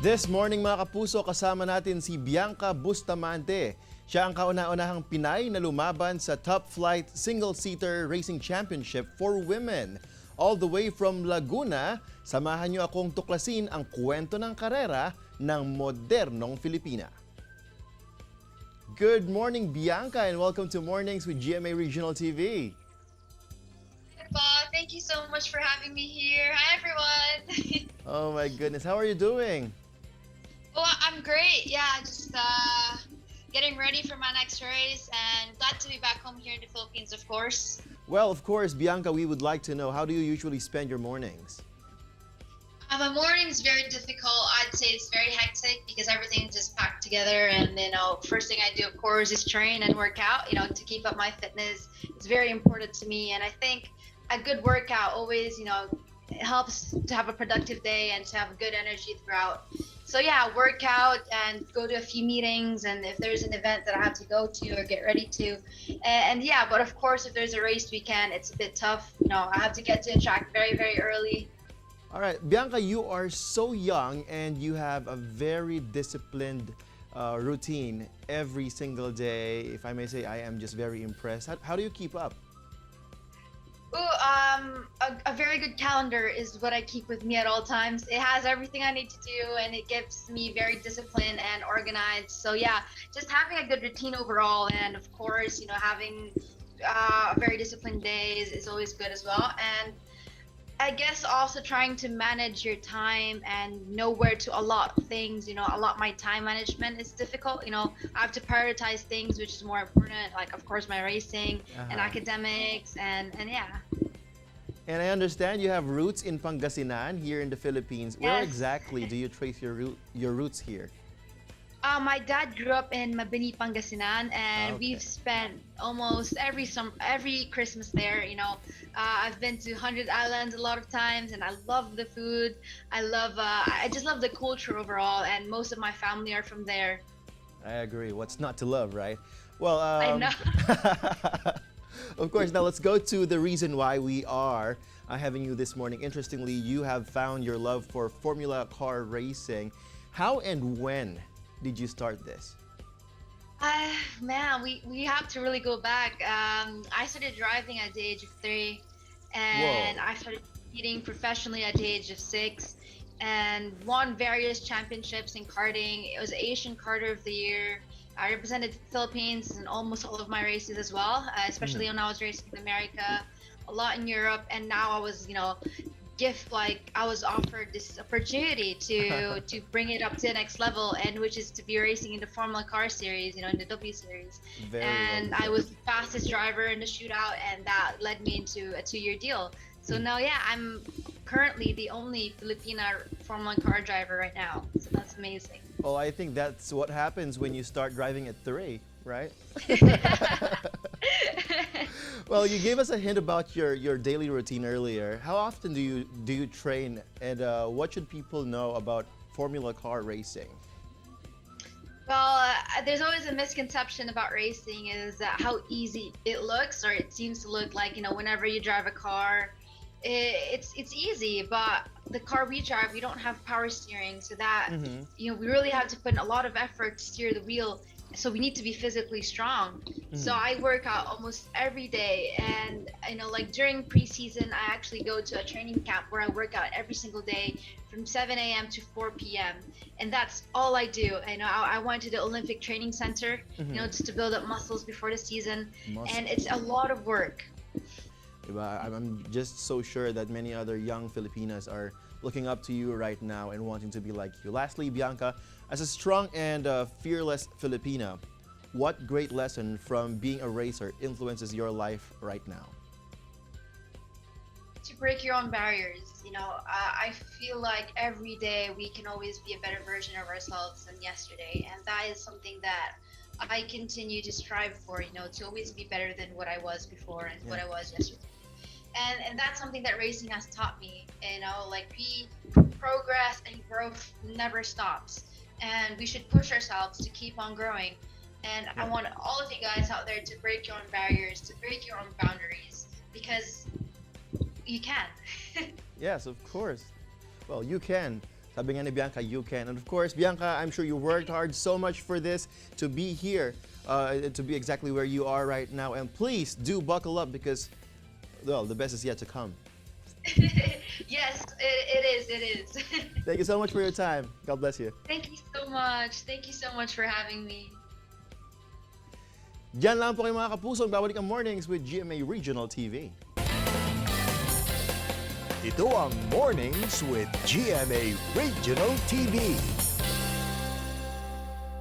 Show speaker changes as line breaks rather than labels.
This morning mga kapuso, kasama natin si Bianca Bustamante. Siya ang kauna-unahang Pinay na lumaban sa Top Flight Single-Seater Racing Championship for Women. All the way from Laguna, samahan niyo akong tuklasin ang kwento ng karera ng modernong Filipina. Good morning, Bianca, and welcome to Mornings with GMA Regional TV.
Thank you so much for having me here. Hi, everyone.
Oh my goodness, how are you doing?
Oh, I'm great. Yeah, just getting ready for my next race and glad to be back home here in the Philippines, of course.
Well, of course, Bianca, we would like to know, how do you usually spend your mornings?
My morning is very difficult. I'd say it's very hectic because everything's just packed together. And, first thing I do, of course, is train and work out, to keep up my fitness. It's very important to me. And I think a good workout always, it helps to have a productive day and to have good energy throughout. So yeah, work out and go to a few meetings, and if there's an event that I have to go to or get ready to, and yeah, but of course if there's a race weekend, it's a bit tough. I have to get to the track very, very early.
All right, Bianca, you are so young and you have a very disciplined routine every single day. If I may say, I am just very impressed. How do you keep up?
A very good calendar is what I keep with me at all times. It has everything I need to do, and it keeps me very disciplined and organized. So yeah, just having a good routine overall, and of course, having a very disciplined day is always good as well. And I guess also trying to manage your time and know where to allot things, allot my time management is difficult. I have to prioritize things which is more important, like of course my racing and academics and yeah.
And I understand you have roots in Pangasinan here in the Philippines. Where
Yes.
exactly do you trace your roots here?
My dad grew up in Mabini, Pangasinan, and
Okay.
we've spent almost every Christmas there. I've been to 100 Islands a lot of times, and I love the food. I just love the culture overall, and most of my family are from there.
I agree. What's not to love, right? Well,
I know.
of course, now let's go to the reason why we are having you this morning. Interestingly, you have found your love for Formula car racing. How and when did you start this?
Man, we have to really go back. I started driving at the age of 3, and
Whoa.
I started competing professionally at the age of 6, and won various championships in karting. It was Asian Karter of the Year. I represented the Philippines in almost all of my races as well, especially when I was racing in America, a lot in Europe, and now I was, I was offered this opportunity to bring it up to the next level, and which is to be racing in the Formula Car Series, in the W Series.
Very
And
well
I was the fastest driver in the shootout, and that led me into a 2-year deal. So now, yeah, I'm currently the only Filipina Formula Car driver right now. So that's amazing.
Well, I think that's what happens when you start driving at 3, right? Well, you gave us a hint about your daily routine earlier. How often do you train, and what should people know about Formula car racing?
Well, there's always a misconception about racing is how easy it looks, or it seems to look like, whenever you drive a car, it's easy, but the car we drive, we don't have power steering, so that, we really have to put in a lot of effort to steer the wheel. So we need to be physically strong. So I work out almost every day, and like during preseason, I actually go to a training camp where I work out every single day from 7 a.m. to 4 p.m. and that's all I do. I went to the Olympic Training Center, just to build up muscles before the season, and it's a lot of work.
Diba? I'm just so sure that many other young Filipinas are looking up to you right now and wanting to be like you. Lastly, Bianca, as a strong and fearless Filipina, what great lesson from being a racer influences your life right now?
To break your own barriers. I feel like every day we can always be a better version of ourselves than yesterday, and that is something that I continue to strive for, to always be better than what I was before and what I was yesterday. And that's something that racing has taught me, we progress and growth never stops, and we should push ourselves to keep on growing. And I want all of you guys out there to break your own barriers, to break your own boundaries, because you can.
Yes, of course. Well, you can. Sabi nga ni Bianca, you can. And of course, Bianca, I'm sure you worked hard so much for this to be here, to be exactly where you are right now. And please do buckle up because, well, the best is yet to come.
Yes, it is. It is.
Thank you so much for your time. God bless you.
Thank you so much. Thank you so much for having me.
Diyan lang po kayo mga kapuso. Babalik ang Mornings with GMA Regional TV.
Ito ang Mornings with GMA Regional TV.